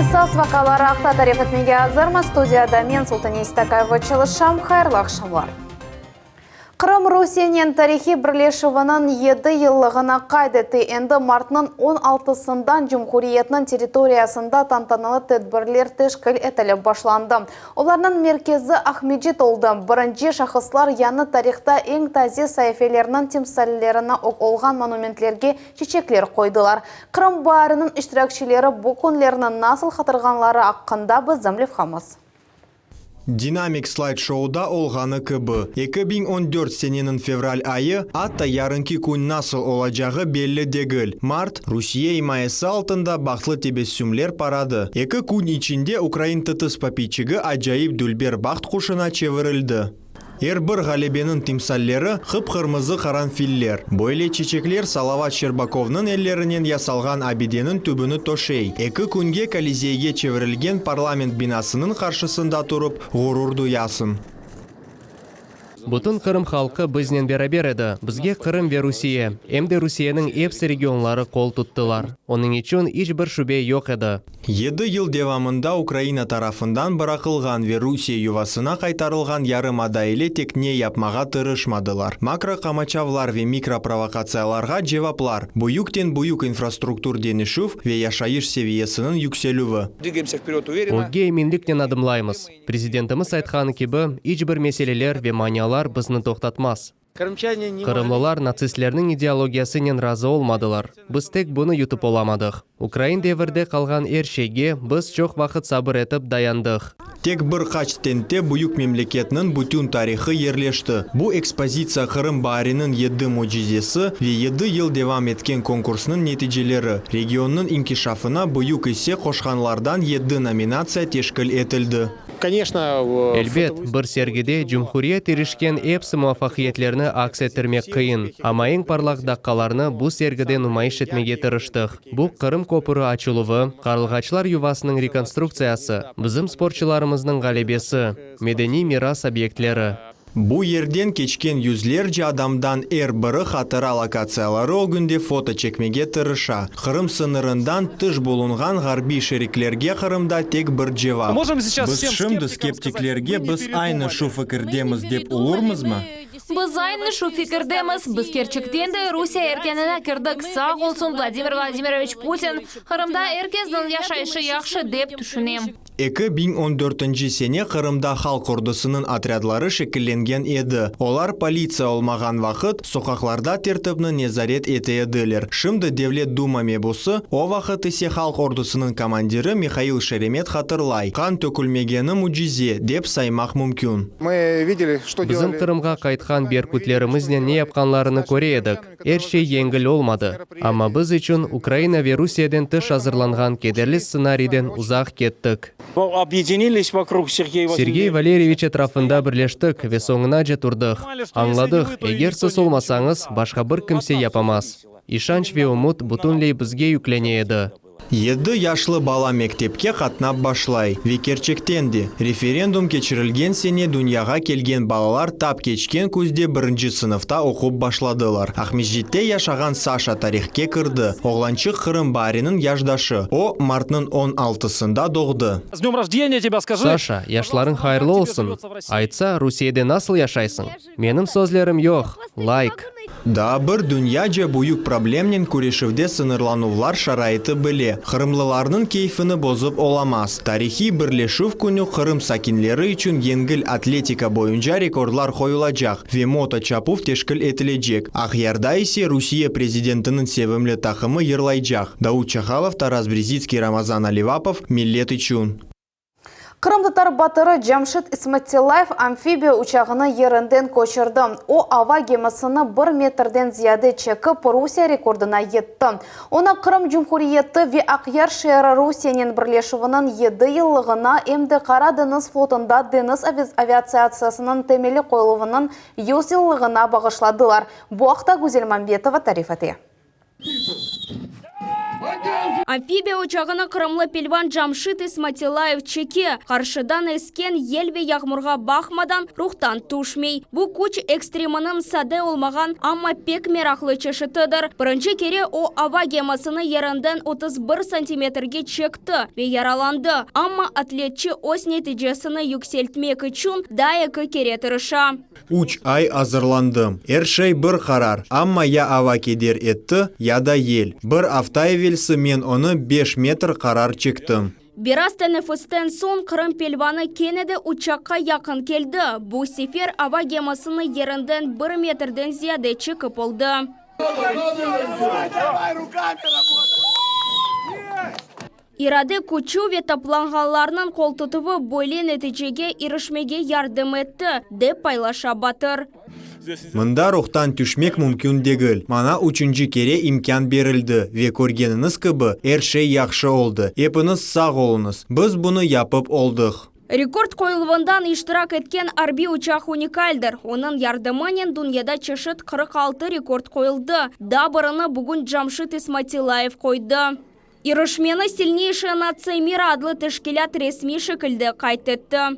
Айсас вакалары ақта тариф етмеге азырмы студияда мен Султан Истакаева чылышам, хайырлы ақшамлар. Қырым Русияның тарихи бірлешівінің 7 йыллығына қайдеті енді мартының 16-сындан Жұмхуриетінің территориясында тантаналы тедбірлер тешкіл етіліп башланды. Оларның меркезі Ахмеджит олды. Бірінші шақыслар яны тарихта ең тази сайфелерінің темсалілеріне олған монументлерге чечеклер қойдылар. Қырым барының іштіракшілері бұл күнлерінің насыл қатырғанлары аққында біз зәмлев қамыз. Динамик слайд-шоуда олғаны кыбы. 2014 сененің февраль айы атта ярынки күн насыл олажағы белі дегіл. Март Русия имайысы алтында бақлы тебесүмлер парады. 2 күн içinde Украин тытыс попичігі ажайып дүлбер бақт құшына чевірілді. Бір ғалебенің тимсаллері қып-қырмызы қаранфиллер. Бойле чечеклер Салават Щербаковның еллерінен ясалған абиденің түбіні тошей. 2 күнге Колизейге чевірілген парламент бинасының қаршысында тұрып, ғұрурду ясын. Бұтын Қырым халқы бізнен бәрі еді. Бізге Қырым ве Русия. Әмді Русияның епсі регионлары қол тұттылар. Оның үшін ешбір шүбе жоқ еді. 7 yıl devamında Ukrayna tarafından bırakılgan ve Rusya yuvasına kaytarılgan yarım adaylı tekne yapmağa tırışmadılar. Makro kamaçavlar ve mikro provokatsiyalarga cevaplar, büyükten büyük infrastruktur denişuf ve yaşayış seviyesinin yükselüvü. Olga eminlikten adımlayımız. Prezidentimiz айтқаны кебі, ешбір меселелер ve манялар бізді тоқтатмас. Қырымлылар нацистлердің идеологиясымен разы олмадылар. Біз тек бұны ютып оламадық. Украин деверде қалған шейге біз жоқ вақыт сабыр етіп даяндық. Тек бір қачтенте büyük memleketinin bütün tarixi yerleşti. Bu ekspozisiya Kırım Bahri'nin 7 mucizesi ve 7 yıl devam etken konkursunun neticeleri. Regionun inkişafına büyük ise koşkanlardan 7 nominatsiya teşkil etildi. Әлбет, бір сергеде Жұмхуриет ерішкен епсі муафақиетлеріні акс етірмек қиын. Ама ең парлақ даққаларны бұл сергеде нұмайш етмеге тырыштық. Бұл Қырым көпірі ачылуы, қарлығачлар ювасының реконструкциясы, біздің спортчыларымыздың ғалебесі, медени мирас объектлері. Bu yerden keçken yüzlerce adamdan biri hatıra lokatsiyaları o günde foto çekmege tırışa. Kırım sınırından tış bulungan garbi şeriklerge Kırımda tek bir cevap. Biz şimdi skeptiklerge biz aynı şu fikirdemiz dep olurmuz mu? Biz aynı şu fikirdemiz. Biz Kerçek'ten de Rusya erkenine kirdik. Sağ olsun Vladimir Vladimirovich Putin. Kırımda herkesin yaşayışı yaxşı dep düşünem. 2014 sene Kırımda halk ordusunun atriadları şekillengen edi. Olar politsiya olmagan vaqt sokaklarda tertibni nezaret etediler. Şimdi Devlet Duma mebusi o vaqt ise halk ordusunun komandiri Mikhail Sheremet hatırlay. Kan tökülmegeni mucize dep saymaq mümkün. Bizim Kırımga kaytkan berkutlerimizden ne yapkanlarını koreyedik. Şey yengil olmadı. Ama biz için Ukrayna ve Rusya'dan tış hazırlangan kederli ssenariden uzak kettik. Сергей Валерьевич etrafında birleştik ve soğuna jeturdıq. Anladık, eğer siz olmasanız başka bir kimse yapamaz. İşanç ve umut bütünley bizge yükleneydi. 7 yaşlı bala mektepke katnap başlay. Ve Kerçektendi. Referendum keçirilgen sene dünyaga kelgen balalar tap keçken көзде birinci sınıfta okup başladılar. Ahmedjit'te yaşagan Sasha tarihke kırdı. Oğlançık Kırım Bahri'nin yaşdaşı. O martның 16-sında doğdu. Sasha, yaşların hayırlı olsun. Айтса, Rusya'da nasıl yaşaysın? Benim sözlerim yok. Like. Da bir dünyaca büyük problemnen kureşivde sınırlanuvlar şaraiti bile. Kırımlılarının keyfini bozup olamaz. Tarihi birleşiv günü Kırım sakinleri için yengil atletika boyunca rekordlar koyulacak ve moto çapuf teşkil etilecek. Ahyarda ise Rusya prezidentinin sevimli takımı yırlayacak. Daud Çakhalov, Taras Brezitskiy, Ramazan Alivapov, Millet için. Kırımlıtar batırı Jamshid Ismatillayev amfibiya uçağını yerinden koşurdu. O hava gemisini 1 metrden ziyade çekip Rusya rekorduna yetti. Ona Kırım Cumhuriyeti ve Akyar şehri Rusya'nın birleşivinin 7 yıllığına emdi Kara Deniz flotunda deniz aviatsiyasının temeli koyuluvinin 100 yıllığına bağışladılar. Bu haqda Güzel Mambetova tarif etti. Амфибия учағына қырымлы пелван Жамшит Исматилаев чеке. Қаршыдан ескен елве яғмұрға бақмадан рухтан тушмей. Бұ күч экстремінің саде олмаған, амма пек мерақлы чешітідір. Бірінші кере о ава гемасыны ерінден 31 сантиметрге чекті ве яраланды. Амма атлетчі ос нетижесіні юкселтмек үшін дайықы кере тырыша. Уч ай азырландым. Эршей бір қарар. Амма я ава кедер етті, я да ел. Бір автайвелсі мен оны 5 метр қарар чектім. Бераз тәнефістен сон Қырым пелваны кенеді учаққа яқын келді. Бұл сефер ава гемасыны ерінден 1 метрден зияде чекіп олды. Ирады күчу ве тапланғаларының қолтытывы бойле нәтижеге ирішмеге ярдым етті, деп пайлаша батыр. Мында рухтан түшмек мүмкін дегіл. Мана үшінші кере имкан берілді. Ве көргеніңіз кібі әршей яқшы олды. Епіңіз сақ олыңыз. Біз бұны япып олдық. Рекорд қойылвандан иштирак еткен арби учақ уникальдыр. Оның ярдыманен дүнияда чешет 46 рекорд қойылды. Дабырыны бүгін Жамшит Исматилаев қойды. Ирышмені сильнейшая нация мира адлы тешкелят ресми шекілді қайтетті.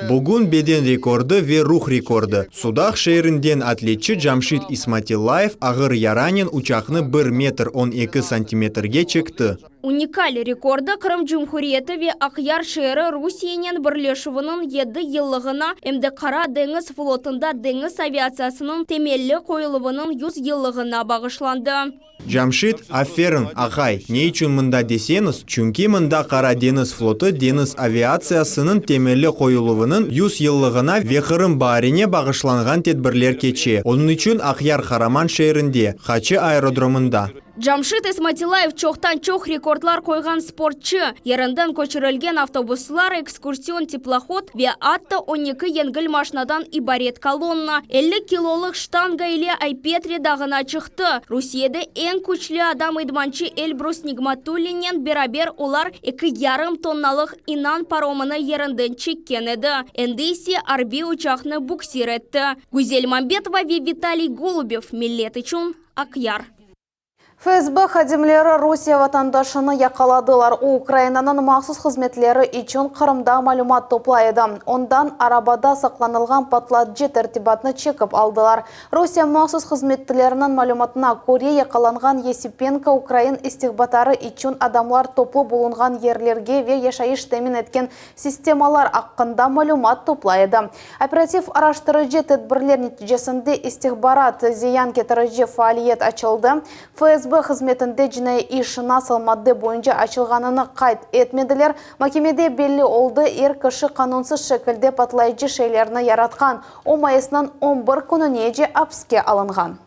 Бүгін беден рекорды ве рух рекорды. Судақ шерінден атлетчі Жамшит Исматилаев ағыр яранен учақны 1 метр 12 сантиметрге чекті. Уникаль рекорды Қырым Жұмхуриеті ве Ақяр шері Русиянен бірлешуінің 7 еллығына әмді Қара деңіз флотында деңіз авиациясының темелі қойылығының 100 еллығына бағышланды. Жамшит, аферін, ағай, не үшін мұнда десеңіз, чүнки мұнда Қара деңіз флоты деңіз авиациясының темелі қойылығының 100 еллығына ве Қырым барине бағышланған тедбірлер кече. Оның үшін Ақяр Хараман шерінде, Хачы аэродромында. Жамшит Исматилаев чоқтан чоқ рекордлар қойған спортчы. Ерінден көшірілген автобуслар, экскурсион теплоход ве атты 12 енгіл машинадан ибарет колонна. 50 килолық штанга иле Айпетре дағына чықты. Русияда ең күчлі адам идманчы Эльбрус Нигматуллинен берабер олар 2,5 тонналық инан паромыны ерінден чеккен еді. Эндейсе арби учақны буксир етті. Гузель Мамбетова ве Виталий Голубев, Миллет үшін Ақяр. ФСБ хадимлері Русия ватандашыны яқаладылар. Украинаның мақсус қызметлері üçün Қырымда малюмат топлайды. Ондан арабада сақланылған патладжи тәртибатны чекіп алдылар. Русия мақсус қызметлерінің малюматына Корея яқаланған Есипенко Украин истихбатары üçün адамлар топлы болынған ерлерге ве яшайыш темен еткен системалар аққында малюмат топлайды. Оператив араштырыжы тәдбірлер нәтижесінде истихбарат зиян кетіріжі фаалиет açılды. ФСБ қызметінде жинай иш насыл мадде бойынша açılғаныны қайт етмеділер. Макемеде белі олды ер кіші қанунсыз шекілде патлайжы шейлеріні яратқан. О майысынан 11 күніне же апске алынған.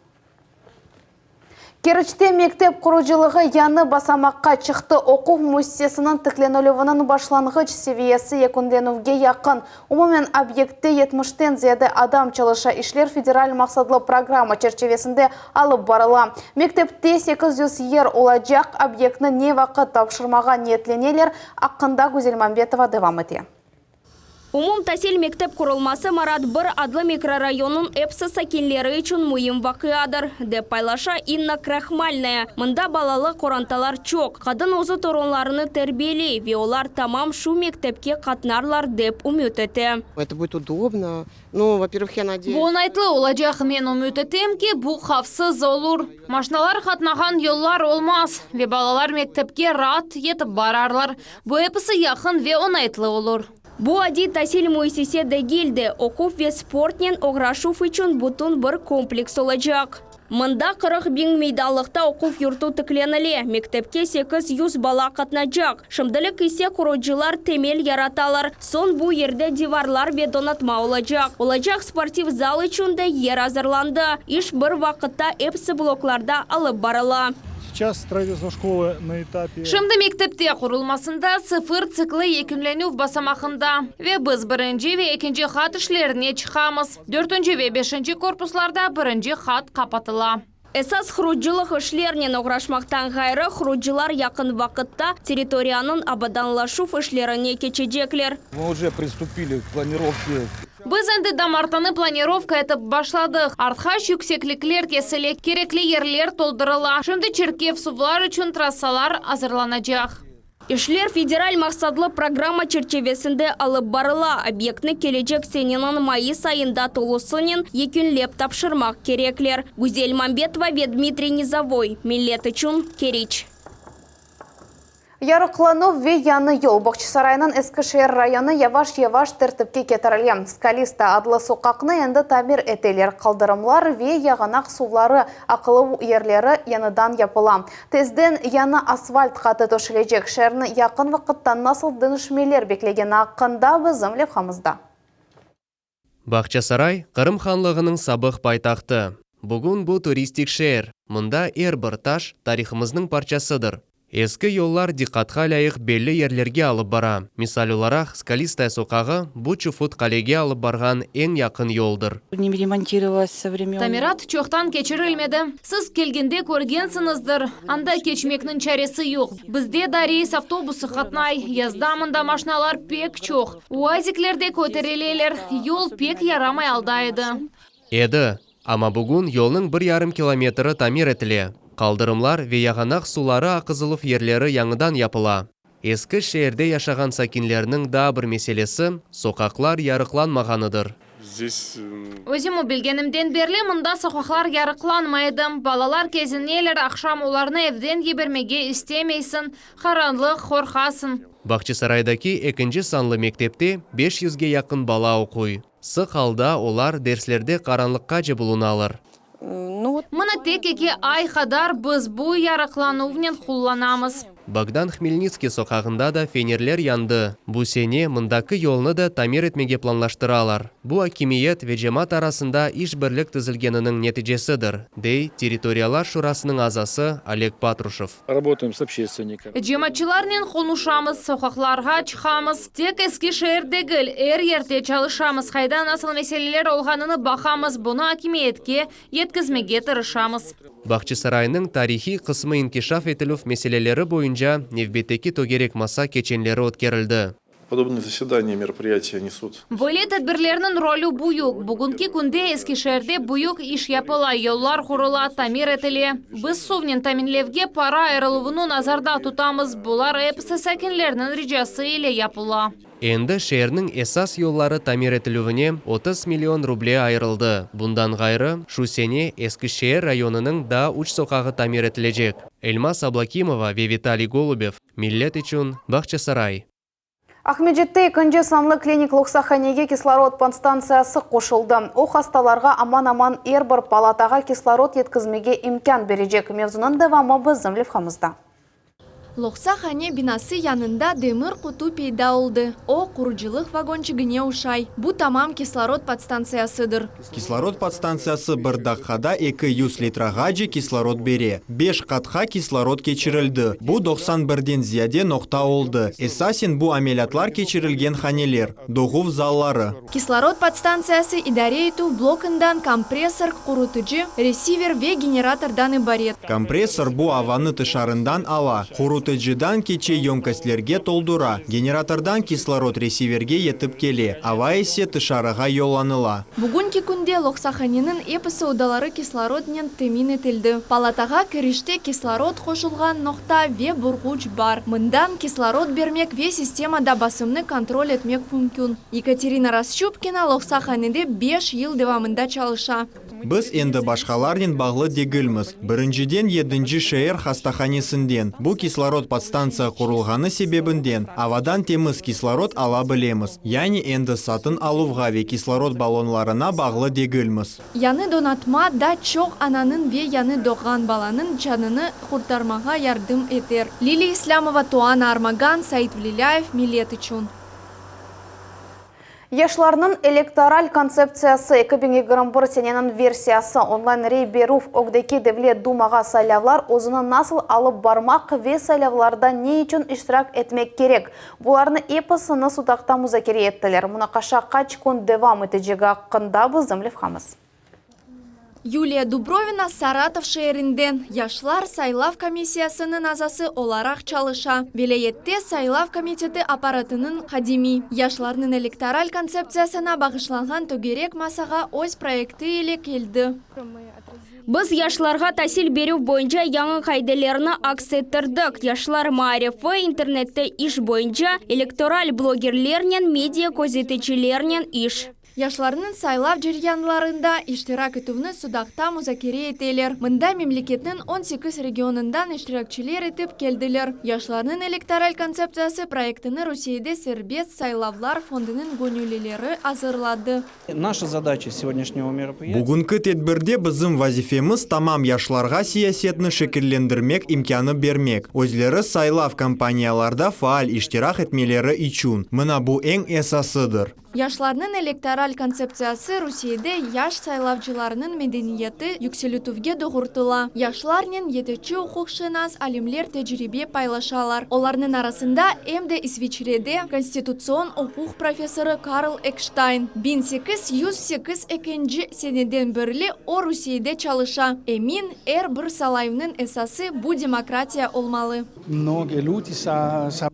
Керчте мектеп құружылығы яны басамаққа чықты. Оқу муссесінің тікленулівінің башланғыч севиесі екінденуге яқын. Умумен объекті 70-тен зияды адам çalışа ишлер федераль мақсадлы программа черчевесінде алып барыла. Мектепте 800 ер олажақ объектіні не вақыт тапшырмаға ниетленелер аққында Гузель Мамбетова девам ете. Умум тәсел мектеп құрылмасы Марат бір адлы микрорайонын эпсі сакенлері үшін мұйым вақиадыр, деп пайлаша Инна Крахмальная. Мында балалы қоранталар чоқ. Қадын өзі торонларыны тәрбиелей, ве олар тамам шу мектепке қатнарлар деп үміт еті. Это будет удобно. Ну, во-первых, я надеюсь. Бұл найтлы олажақ мен үміт етем ке, бұл қавсыз олур. Машиналар қатнаған yollar олмас, ве балалар мектепке рат етіп барарлар. Бұл эпісі яқын ве онайтлы олур. Бу ади тәсіл муйсесе дегілді. Оқуф ве спортнен оғрашуф үшін бұтын бір комплекс олажақ. Мында 40 бин мейдалықта оқуф юрту тікленіле. Мектепке 800 бала қатнажақ. Шымдылық есе құруджилар темел яраталар. Сон бу ерде диварлар ве донатма олажақ. Олажақ спортив зал үшін де ер азырланды. Иш бір вақытта эпсі блокларда алып барыла. Сейчас строительство школы на этапе... Шымды мектепте құрылмасында цифр циклы екімлену басамақында. Ве біз бірінші ве екінші хат ішлеріне чықамыз. 4-ші ве 5-ші корпусларда бірінші хат қапатыла. Эсас хруджылық ішлерінен оғрашмақтан ғайры хруджылар яқын вақытта территорияның абаданлашуф ішлеріне кечедеклер. Мы уже приступили к планировке. Біз енді дамартаны планировка етіп башладық. Артқа жүксекліклер кесілі, керекли ерлер толдырыла. Шымды Черкев сувлар үшін трассалар азырланacak. Ишлер федераль мақсадлы программа чертевесінде алып барыла. Объектны келечек сененің майыс айында толысынен екінлеп тапшырмақ кереклер. Гузель Мамбетова ве Дмитрий Низовой. Миллет үшін Керич. Ярықлану ве яны ел. Бақчысарайының Eskişehir районы яваш-яваш тәртіпке кетірілген. Скалиста адлы соқақны енді тамир етелер. Қалдырымлар ве яғанақ сулары ақылы ерлері яныдан япыла. Тезден яны асфальт қаты төшілежек. Шәрні яқын вақыттан насыл дынышмелер беклеген ақында бізім лепхамызда. Бақчасарай Қырым ханлығының сабық байтақты. Бүгін бұл туристик шер. Мұнда әрбір таш тарихымыздың парчасыдыр. Ескі yollar диққатқа лайық белі ерлерге алып бара. Мисал оларақ, Скалистая соқағы бұл чуфут қалеге алып барған ең яқын yoldır. Тамират чоқтан кечірілмеді. Сіз келгенде көргенсіңіздір. Анда кечмекнің чаресі жоқ. Бізде да рейс автобусы қатнай. Яздамында машиналар пек чоқ. Уазиклерде көтерелелер. Yol пек ярамай алдайды. Еді, ама бүгін yolның 1,5 километрі тамир етіле. Қалдырымлар ве яғанақ сулары ақызылыф ерлері яңыдан япыла. Ескі шерде яшаған сакинлерінің да бір меселесі соқақлар ярықланмағаныдыр. Өзімі білгенімден берлі мұнда соқақлар ярықланмайды. Балалар кезінелер ақшам оларны евден ебірмеге істемейсін, қаранлық қорқасын. Бақчысарайдаки 2 санлы мектепте 500-ге яқын бала оқуй. Сық алда олар дерслерде қаранлыққа жебылуналар. Мұны тек еке ай қадар біз бұл ярықлануывнен құлланамыз. Богдан Хмельницкий соқағында да фенерлер янды. Бұл сене мұндакі yolны да тамир етмеге планлаштыралар. Бұл акимиет ве жемат арасында иш бірлік тізілгенінің нәтижесідір, дей территориялар шурасының азасы Олег Патрушев. Работаем с общественниками. Жематчыларнен қолнушамыз, соқақларға чықамыз. Тек Eskişehir дегіл, ерте çalışамыз. Қайдан асыл мәселелер олғаныны бақамыз. Бұны акимиетке еткізмеге тырышамыз. Бақчысарайының тарихи қысмы инкишаф етілуф мәселелері бойынша невбетеки тогерек маса кеченлері өткерілді. Подобные заседания, мероприятия несут. Бөле тәдбірлерінің ролі бұйық. Бүгінгі күнде Eskişehir'де бұйық иш япыла, yollar құрыла, тамир етіле. Біз совнен таминлевге пара айрылуыны назарда тұтамыз. Бұлар әпісі сәкінлерінің рижасы еле япыла. Енді шерінің esas yolları тамир етілуіне 30 миллион рубле айырылды. Бұндан ғайры, Шусене Eskişehir районының да уч соқағы тамир етілежек. Эльмас Аблакимова ве Виталий Голубев. Миллет үшін Бақчасарай. Ахмеджетте күнде санлы клиник Лоқсаханеге кислород подстанциясы қошылды. О хасталарға аман-аман әрбір палатаға кислород еткізмеге имкан бережек. Мевзунын девамы бізім левхамызда. Лоқсахане бинасы янында демір құту пейда олды. О құружилық вагончигіне ушай. Бұ тамам кислород подстанциясыдыр. Кислород подстанциясы бір даққада 200 литрағаджи кислород бере. 5 қатқа кислород кечірілді. Бұ 91-ден зияде ноқта олды. Эсасин бұ амелиятлар кечірілген ханелер. Доғув заллары. Кислород подстанциясы идаре ету блокындан компрессор, құрутыжы, ресивер ве генератордан ибарет. Компрессор бұ аваны тышарындан ала. Құрутыжыдан кече емкастлерге толдура. Генератордан кислород ресиверге етіп келе. Ава есе тышарыға йоланыла. Бүгінгі күнде Лоқсаханенің епісі удалары кислороднен темин етілді. Палатаға кіріште кислород қошылған ноқта ве бұрғуч бар. Мындан кислород бермек ве системада басымны контроль етмек мүмкін. Екатерина Расчупкина Лоқсаханеде 5 ел девамында чалыша. Біз енді башқаларнен бағлы дегілміз. Біріншіден 7-ші шәйір хастаханесінден. Бұ кислород подстанция құрылғаны себебінден. Авадан теміз кислород ала білеміз. Яни енді сатын алуғаве кислород баллонларына бағлы дегілміз. Яны донатма да чоқ ананын ве яны доған баланын жаныны құртармаға ярдым етер. Лилия Исламова, Туана Армаган, Саид Влиляев, Милет үшін. Яшларның электораль концепциясы 2021 сененің версиясы онлайн рейберуф Огдеки Девлет Думаға сайлавлар озыны насыл алып бармақ ве сайлавларда не үшін иштирак етмек керек. Бұларны эпосыны судақта музакире еттілер. Мұна қаша қач күн девам етежегі ақында бізім левхамыз. Юлия Дубровина Саратов шерінден. Яшлар сайлав комиссиясының азасы оларақ чалыша. Велеетте сайлав комитеті аппаратының қадими. Яшларның электораль концепциясына бағышланған төгерек масаға ось проекты еле келді. Біз яшларға тәсіл беру бойынша яңы қайделеріні аксеттірдік. Яшлар мағарифы интернетті иш бойынша электораль блогерлерінен, медиа көзетечілерінен иш. Яшларының сайлав жерянларында иштирак етуіні судақта музакире етелер. Мында мемлекетінің 18 регионындан иштиракчилер етіп келділер. Яшларының электораль концепциясы проектіні Русейде сербет сайлавлар фондының гөнүлелері азырлады. Наша задача сегодняшнего мероприятия. Бүгінгі тедбірде біздің вазифеміз тамам яшларға сиясетні шекерлендірмек имканы бермек. Өзлері сайлав компанияларда фаал иштирак етмелері ичун. Мына бұл ең эсасыдыр. Яшларның электораль концепциясы Русейде яш сайлавчыларының медениеті юкселютувге доғыртыла. Яшларның етечі укукшынас алимлер тәжірибе пайлашалар. Оларның арасында әмді Исвичреде конституцион укук профессоры Карл Экштайн. 1808 экенжі сенеден бірлі о Русейде чалыша. Эмин бір салайының эсасы бу демократия олмалы.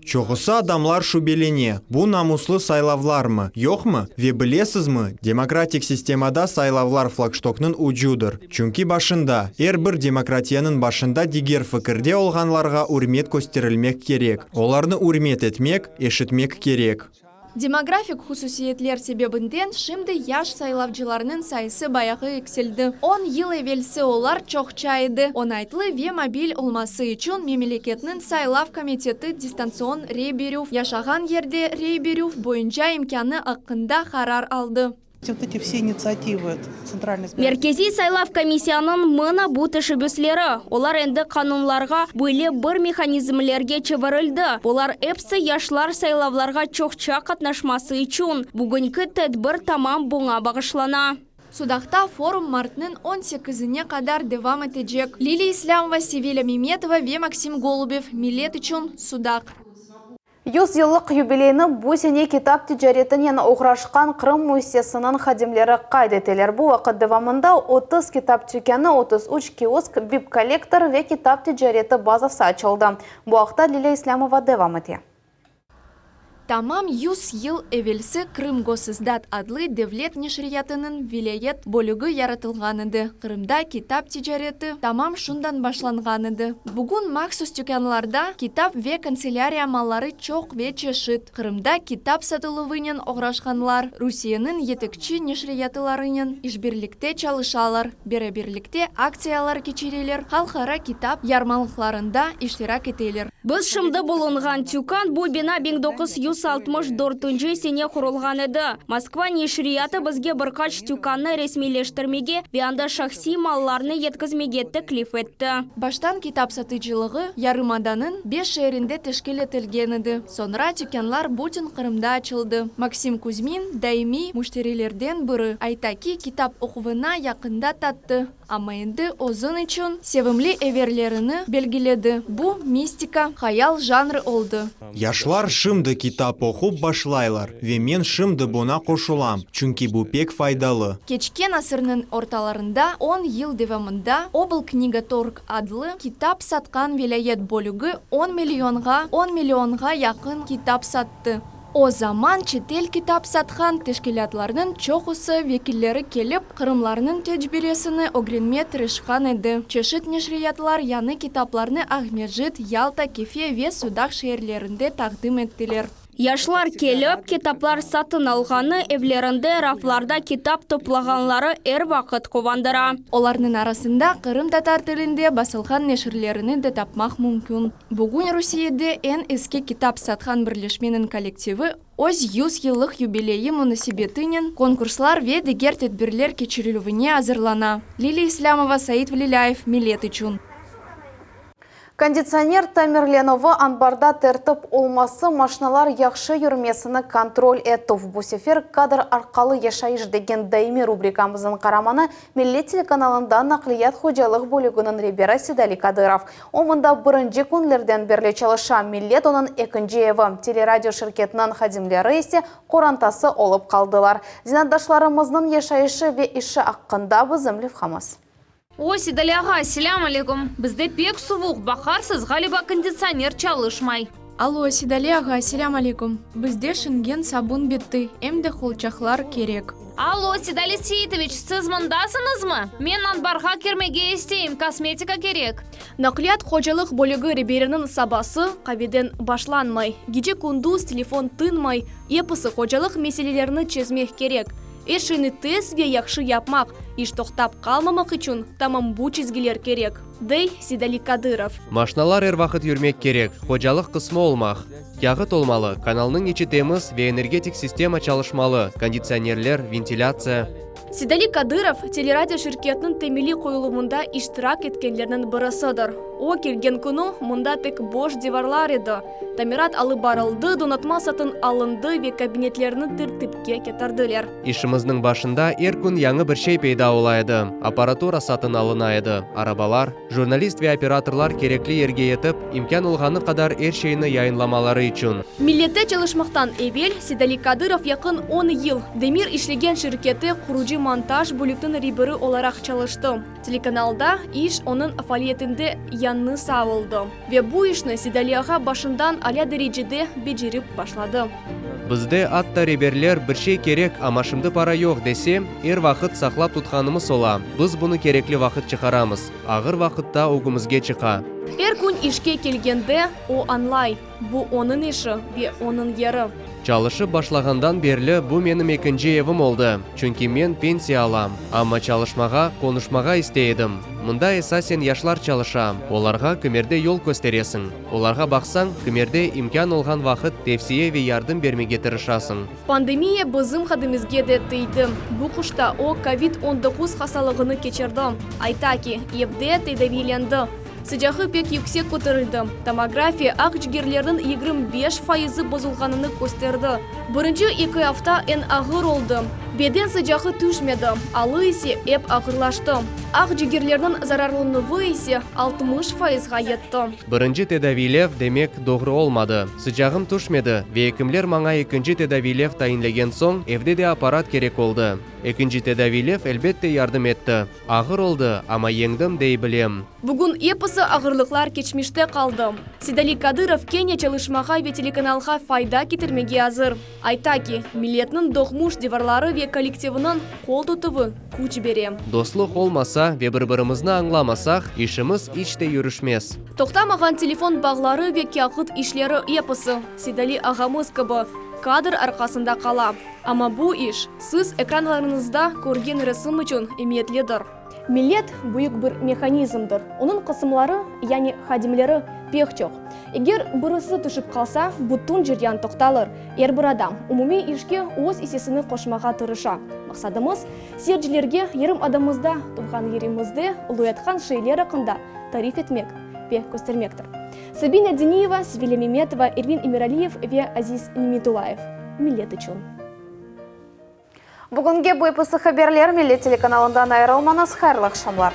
Чоғысы адамлар шубелене. Бұл намуслы сайлавлармы? Йоқмы? Ве білесізмі? Демократик системада сайлавлар флагштокның уджудыр. Чүнки башында, бір демократияның башында дигер фікірде олғанларға үрмет көстерілмек керек. Оларны үрмет етмек, ешітмек керек. Демографик хусусиетлер себебінден шымды яш сайлавчыларының сайысы баяғы екселді. 10 ел евелсі олар чоқчайды. Онайтлы ве мобиль олмасы үшін мемлекетінің сайлав комитеті дистанцион рейберюв, яшаған ерде рейберюв бойынша имканы ақында қарар алды. Вот эти все инициативы центральной Меркези сайлав комиссияның мына бұты шүбіслері. Олар енді қанунларға бөлі бір механизмлерге чеварылды. Олар эпсі яшлар сайлавларға чоқча қатнашмасы үшін. Бүгінгі тәдбір тамам бұңа бағышлана. Судақта форум мартның 18-не қадар девам етежек. Лилия Ислямова, Севиля Меметова ве Максим Голубев. Милет үшін Судақ. 100 yıllık юбилейні bu sene kitap ticaretінен ұғрашқан Қырым музейсінің хадимлері қайдетелер. Бұл вақыт девамында 30 kitap tükeni, 33 kiosk, bip коллектор ve kitap ticareti bazası açıldı. Bu vaqta Lilya Islamova devam ediyor. Тамам 100 ел эвелсі Крым Госиздат адлы девлет нешриятының вилайет бөлігі яратылғаныды. Крымда китап тижареті тамам шундан башланғаныды. Бүгін махсус тюканларда китап ве канцелярия маллары чоқ ве чешит. Крымда китап сатылывынен оғрашқанлар, Русияның етікчі нешриятыларының ишбірлікте чалышалар, беребірлікте акциялар кечерелер, халқара китап ярмалықларында иштирак етелер. Біз шымды болынған тюкан бұл бина 1964 сене құрылған еді. Москва нешрияты бізге бірқач тюканны ресмилештірмеге веянда шахси малларны еткізмеге тәклиф етті. Баштан китап сатыжылығы Ярымаданын 5 шерінде тешкел етілген еді. Сонра тюканлар бүтін Қырымда açılды. Максим Кузьмин даими муштерилерден бірі. Айтаки китап оқуына яқында татты. Ama endi ozun için sevimli evерлеріні belgiledi. Bu mistika, hayal janrı oldu. Яшлар шымды kitap оқып башлайлар. Ve men шымды бuna қошулам. Çünkü bu pek faydalı. Keçken asırının ortalarında 10 yıl devamında Obl Knigatorg adlı kitap satkan vilayet bölügü 10 milyonga yakın kitap sattı. O zaman çetel kitap satkan teşkilatlarının çoğusu vekilleri kelip Kırımlarının tecrübesini öğrenmeye tırışkan edi. Çeşit neşriyatlar yanı kitaplarını Ahmedjit, Yalta, Kefe ve Sudak şehirlerinde takdim ettiler. Яшлар келіп, kitaplar satın alғаны evlerinde raflarda kitap toplағанлары вақыт kovandыра. Оларның арасында Кырым татар тілінде басылған нешірлеріні де тапмақ мүмкін. Бүгін Русияде en eski kitap сатқан бірлешменің коллективі өз 100 yıllık юбилейі мунасибетінен конкурслар ve дегер тедбірлер кечірілуіне азырлана. Лилия Ислямова, Саид Влиляев, Милет үшін. Кондиционер Тамирленова анбарда тертіп олмасы машиналар яқшы юрмесіні контроль етув. Бұл сефер кадр арқалы яшайыш деген даими рубрикамызын қараманы Милли телеканалында нақлият ходжалық бөлігінің ребері Седали Кадыров. Омында бірінші күнлерден берлі чалыша Миллет оның екінжееві телерадио шіркетінің хадимлері есе қорантасы олып қалдылар. Зинаддашларымыздың яшайышы ве іші аққында бізімлів қамыз. О, Седали аға, селям алейкум. Бізде пек сувуқ, бақарсыз ғалиба кондиционер чалышмай. Алло, Седали аға, селям алейкум. Бізде шынген сабун бетті, әмді холчақлар керек. Алло, Седали Сейтович, сіз мұндасыңыз ма? Мен анбарға кермеге істейм, косметика керек. Нақлият ходжалық бөлігі реберінің сабасы қабеден башланмай. Геже күндіз телефон тынмай, епысы ходжалық меселелеріні чезмек керек. Эшіні тез ве яқшы япмақ, еш тоқтап қалмамақ үшін тамам бұ чизгілер керек. Дей Седали Кадыров. Машиналар әр вақыт жүрмек керек, ходжалық қысмы олмақ. Яғыт олмалы, каналның ечі теміз ве энергетик система чалышмалы, кондиционерлер, вентиляция. Седали Кадыров телерадио шіркетінің темели қойылымында иштирак еткенлерінің бірісідір. О келген күні мұнда тек бош деварлар еді. Тамират алы барылды, донатма сатын алынды ве кабинетлерінің тіртіпке кетірділер. Ишіміздің башында әр күн яңы бір шей пейда олайды. Аппаратура сатын алынайды. Арабалар, журналист ве операторлар керекли ерге етіп, имкан олғаны қадар әр шейіні яйынламалары үшін. Миллетте чалышмақтан эвел Седали Кадыров якын 10 ел Демир ишлеген шіркеті құруджи монтаж бөліктің рибірі оларақ чалышты. Телеканалда иш оның фалиетінде янны сауылды. Ве бұ ишні Седали аға башындан аля дәрежеде бежеріп башлады. Бізде атта реберлер бір шей керек, амашымды пара жоқ десе, әр вақыт сақлап тұтқанымыз ола. Біз бұны керекли вақыт чықарамыз. Ағыр вақытта оғымызге чықа. Әр күн ішке келгенде о анлай. Бұ оның іші ве оның ері. Чалышы башлағандан берлі бұ менің екінші евім олды, чүнки мен пенсия алам. Амма чалышмаға, конышмаға істейдім. Мұнда эсасен яшлар чалыша, оларға көмерде йол көстересің. Оларға бақсаң, көмерде имкан олған вақыт тевсие ве ярдым бермеге тырышасың. Пандемия бізім қадымызге де тейді. Бұ құшта о COVID-19 қасалығыны кечерді. Айта ки, евде тейдавиленді. Sıcakı pek yüksek көтерілді. Томография ақ жігерлердің 25% бозылғанını көстерді. Бірінші 2 hafta en ağır oldu. Beden sıcakı düşmedi. Alı ise hep ağırlaştı. Ақ жігерлердің zararlılığı ise 60%-ға етті. Бірінші тедавилев демек doğru olmadı. Sıcağım düşmedi ve hekimler маңа ikinci tedavilev tayinlеген соң evde de aparat керек oldu. İkinci tedavilev elbette yardım etti. Ağır oldu ama yengdim dey bilem. Бүгін епысы ağırlıklar keçmişte kaldı. Седали Кадыров Кения çalışmaға ve телеканалға файда кетірмеге азыр. Айта ки, милletнің доғмуш деварлары ve коллективінің қол тұтывы күч берем. Достлық olmasa ve bir-birimizni аңламасақ, işimiz içte yürüşmez. Тоқтамаған телефон бағлары ve кяқыт ишлері епысы Седали ағамыз кібі кадр арқасында қала. Ama bu iş siz ekranlarınızda көрген ресім үшін еметледір. Миллет büyük bir mexanizmdir. Onun kısımları, yani hadimleri pek çok. Eğer birisi düşüp kalsa, bütün jiryan toxtalır. Eğer bir adam umumi işke öz isesini koşmağa tırışa. Maksadımız, seyircilerge yarım adamızda, tuğan yerimizde uluyatkan şeyler hakkında tarif etmek ve göstermektir. Sabine Deniyeva, Sevilla Memetova, Ervin Emiraliyev ve Aziz Nimetulayev. Millet için. Бүгінге бұйпысы хаберлер Милли телеканалында айрылманыз, хайрлық шамлар.